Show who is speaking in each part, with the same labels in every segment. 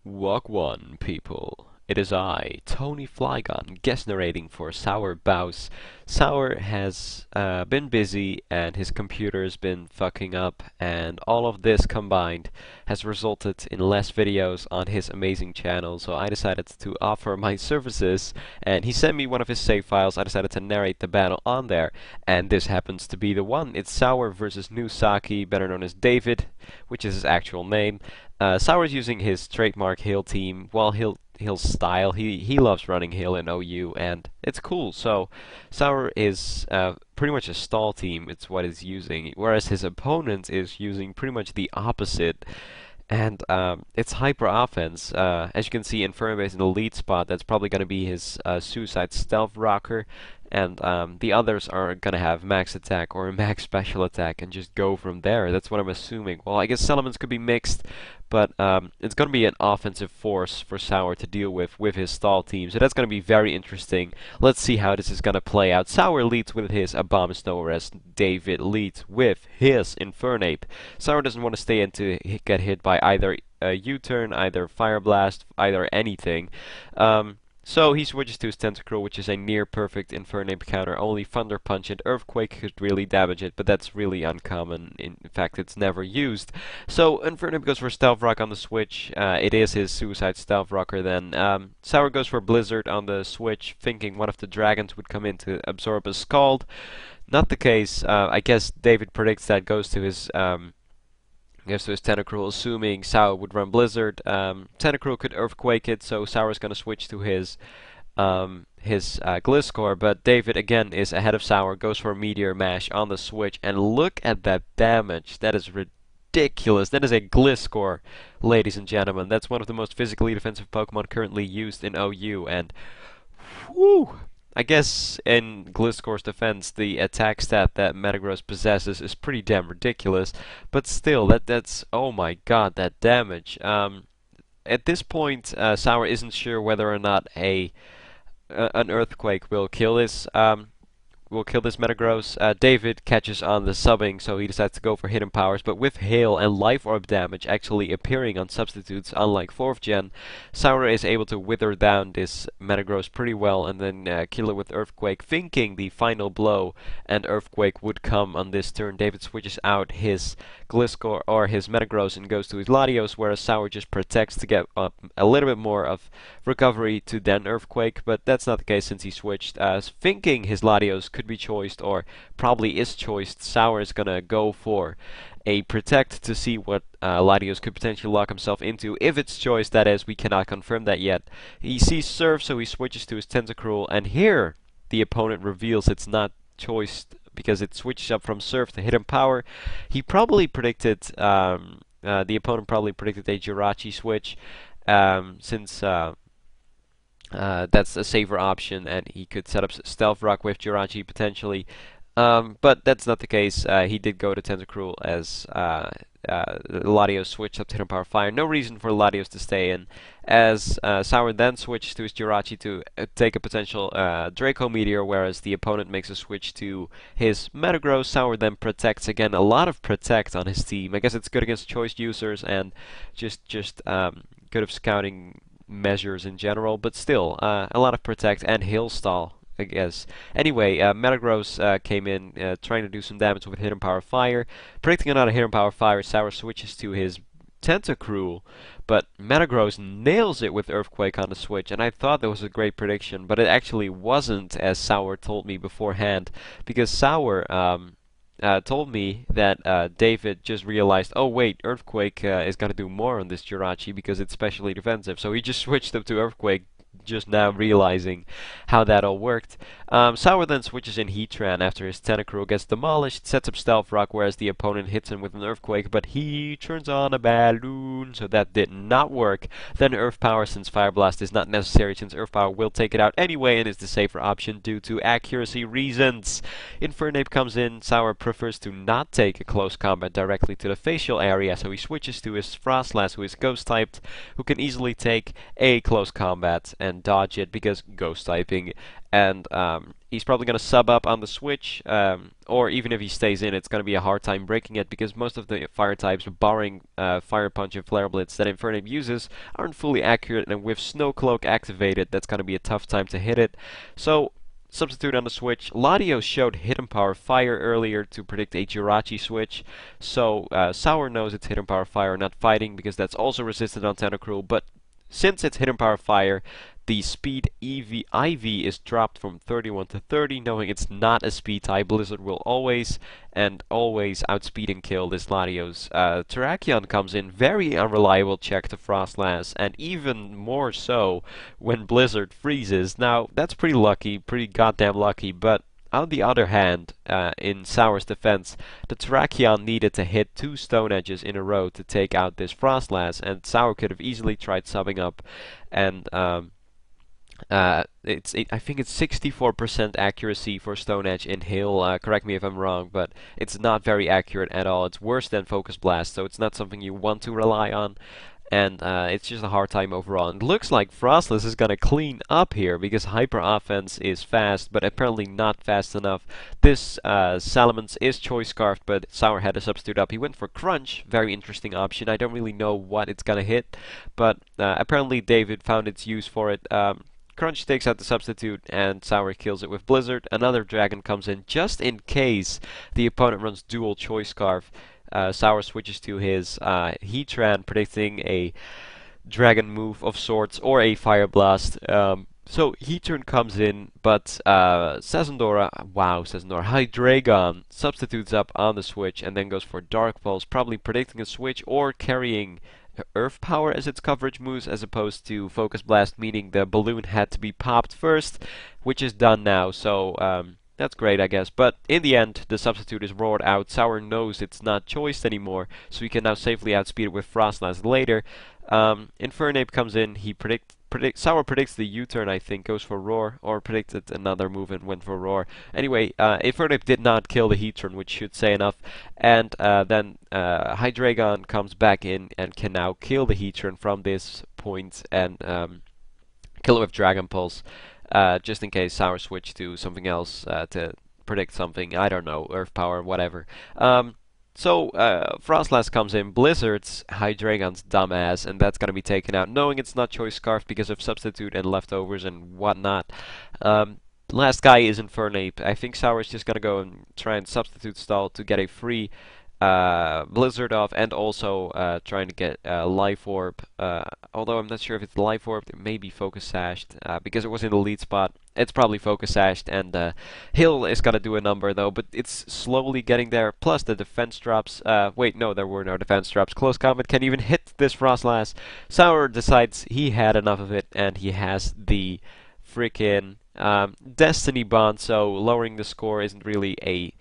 Speaker 1: Walk one, people. It is I, TonyFlygon, guest narrating for SourBawss. Sour has been busy and his computer's been fucking up, and all of this combined has resulted in less videos on his amazing channel, so I decided to offer my services, and he sent me one of his save files. I decided to narrate the battle on there, and this happens to be the one. It's Sour versus new Saki, better known as David, which is his actual name. Sour's using his trademark Hill team, well, Hill's style. He loves running Hill in OU, and it's cool. So Sour is pretty much a stall team. It's what he's using, whereas his opponent is using pretty much the opposite. And it's hyper offense. As you can see, Inferno is in the lead spot. That's probably going to be his suicide stealth rocker. And the others are going to have max attack or max special attack and just go from there. That's what I'm assuming. Well, I guess Salamans could be mixed, but it's going to be an offensive force for Sour to deal with his stall team. So that's going to be very interesting. Let's see how this is going to play out. Sour leads with his Abomasnow, whereas David leads with his Infernape. Sour doesn't want to stay in to get hit by either a U-turn, either Fire Blast, either anything. So he switches to his Tentacruel, which is a near-perfect Infernape counter. Only Thunder Punch and Earthquake could really damage it, but that's really uncommon. In fact, it's never used. So Infernape goes for Stealth Rock on the switch. It is his Suicide Stealth Rocker then. Sour goes for Blizzard on the switch, thinking one of the dragons would come in to absorb a Scald. Not the case. I guess David predicts that goes to his Tentacruel, assuming Sour would run Blizzard. Tentacruel could Earthquake it, so Sour's going to switch to his Gliscor, but David again is ahead of Sour, goes for a Meteor Mash on the switch, and look at that damage. That is ridiculous. That is a Gliscor, ladies and gentlemen. That's one of the most physically defensive Pokemon currently used in OU, and whew! I guess in Gliscor's defense, the attack stat that Metagross possesses is pretty damn ridiculous, but still, that's oh my god, that damage. At this point, Sour isn't sure whether or not an Earthquake will kill this Metagross. David catches on the subbing, so he decides to go for hidden powers, but with Hail and Life Orb damage actually appearing on substitutes, unlike 4th gen, Sour is able to wither down this Metagross pretty well and then kill it with Earthquake, thinking the final blow and Earthquake would come on this turn. David switches out his Gliscor or his Metagross and goes to his Latios, whereas Sour just protects to get a little bit more of recovery to then Earthquake, but that's not the case since he switched. Thinking his Latios could be choiced, or probably is choiced, Sour is gonna go for a Protect to see what Latios could potentially lock himself into. If it's choiced, that is, we cannot confirm that yet. He sees Surf, so he switches to his Tentacruel, and here the opponent reveals it's not choiced because it switches up from Surf to Hidden Power. He probably predicted, the opponent probably predicted a Jirachi switch, since that's a safer option, and he could set up Stealth Rock with Jirachi potentially. But that's not the case. He did go to Tentacruel as Latios switched up to Hidden Power Fire. No reason for Latios to stay in, as Sour then switched to his Jirachi to take a potential Draco Meteor, whereas the opponent makes a switch to his Metagross. Sour then protects again. A lot of protect on his team. I guess it's good against choice users and just good of scouting measures in general, but still, a lot of protect and Hail Stall, I guess. Anyway, Metagross came in trying to do some damage with Hidden Power Fire. Predicting another Hidden Power Fire, Sour switches to his Tentacruel, but Metagross nails it with Earthquake on the switch, and I thought that was a great prediction, but it actually wasn't, as Sour told me beforehand, because Sour told me that David just realized, oh wait, Earthquake is going to do more on this Jirachi because it's specially defensive. So he just switched up to Earthquake, just now realizing how that all worked. Sour then switches in Heatran after his Tentacruel gets demolished, sets up Stealth Rock, whereas the opponent hits him with an Earthquake, but he turns on a Balloon, so that did not work. Then Earth Power, since Fire Blast is not necessary, since Earth Power will take it out anyway and is the safer option due to accuracy reasons. Infernape comes in. Sour prefers to not take a close combat directly to the facial area, so he switches to his Frostlass, who is Ghost typed, who can easily take a close combat, and and dodge it because ghost typing, and he's probably going to sub up on the switch, or even if he stays in, it's going to be a hard time breaking it because most of the fire types, barring Fire Punch and Flare Blitz that Infernape uses, aren't fully accurate, and with Snow Cloak activated, that's going to be a tough time to hit it. So substitute on the switch. Latios showed Hidden Power Fire earlier to predict a Jirachi switch, so Sour knows it's Hidden Power Fire, not Fighting, because that's also resisted on Tentacruel, but since it's Hidden Power Fire, the speed IV is dropped from 31 to 30, knowing it's not a speed type. Blizzard will always outspeed and kill this Latios. Terrakion comes in, very unreliable check to Frostlass, and even more so when Blizzard freezes. Now, that's pretty lucky, pretty goddamn lucky, but on the other hand, in Sour's defense, the Terrakion needed to hit 2 Stone Edges in a row to take out this Frostlass, and Sour could have easily tried subbing up, and I think it's 64% accuracy for Stone Edge in Hail. Correct me if I'm wrong, but it's not very accurate at all. It's worse than Focus Blast, so it's not something you want to rely on. And it's just a hard time overall. And it looks like Frostless is gonna clean up here because Hyper Offense is fast, but apparently not fast enough. This Salamence is Choice Scarfed, but Sour had to substitute up. He went for Crunch, very interesting option. I don't really know what it's gonna hit, but apparently David found its use for it. Crunch takes out the substitute, and Sour kills it with Blizzard. Another dragon comes in just in case the opponent runs dual Choice Scarf. Sour switches to his Heatran, predicting a dragon move of sorts or a Fire Blast. So Heatran comes in, but Sazendora, Hydreigon substitutes up on the switch and then goes for Dark Pulse, probably predicting a switch or carrying Earth Power as its coverage moves, as opposed to Focus Blast, meaning the balloon had to be popped first, which is done now, so that's great, I guess. But in the end, the substitute is roared out. Sour knows it's not choiced anymore, so he can now safely outspeed it with Frostlass later. Infernape comes in, he Sour predicts the U-turn, I think, goes for Roar, or predicted another move and went for Roar. Anyway, Infernape did not kill the Heatran, which should say enough. And then Hydreigon comes back in and can now kill the Heatran from this point and kill it with Dragon Pulse, just in case Sour switched to something else to predict something. I don't know, Earth Power, whatever. So, Frostlass comes in, Blizzard's Hydreigon's dumbass, and that's gonna be taken out, knowing it's not Choice Scarf because of Substitute and leftovers and whatnot. Last guy is Infernape. I think Sour's just gonna go and try and Substitute stall to get a free Blizzard off, and also trying to get Life Orb. Although I'm not sure if it's Life Orb, it may be Focus Sashed, because it was in the lead spot. It's probably Focus Sashed, and Hill is gonna do a number though, but it's slowly getting there. Plus the defense drops. Wait, no, there were no defense drops. Close Combat can even hit this Frostlass. Sour decides he had enough of it, and he has the freaking Destiny Bond, so lowering the score isn't really a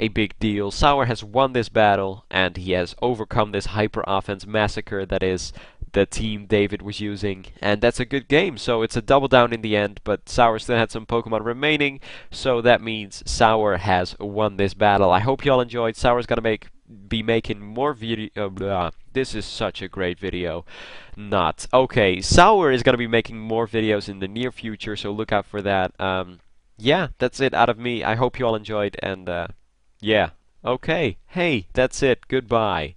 Speaker 1: big deal. Sour has won this battle, and he has overcome this hyper offense massacre that is the team David was using, and that's a good game. So it's a double down in the end, but Sour still had some Pokemon remaining, so that means Sour has won this battle. I hope you all enjoyed. Sour's gonna be making more video. This is such a great video. Not okay. Sour is gonna be making more videos in the near future, so look out for that. Yeah, that's it out of me. I hope you all enjoyed, and yeah. Okay. Hey, that's it. Goodbye.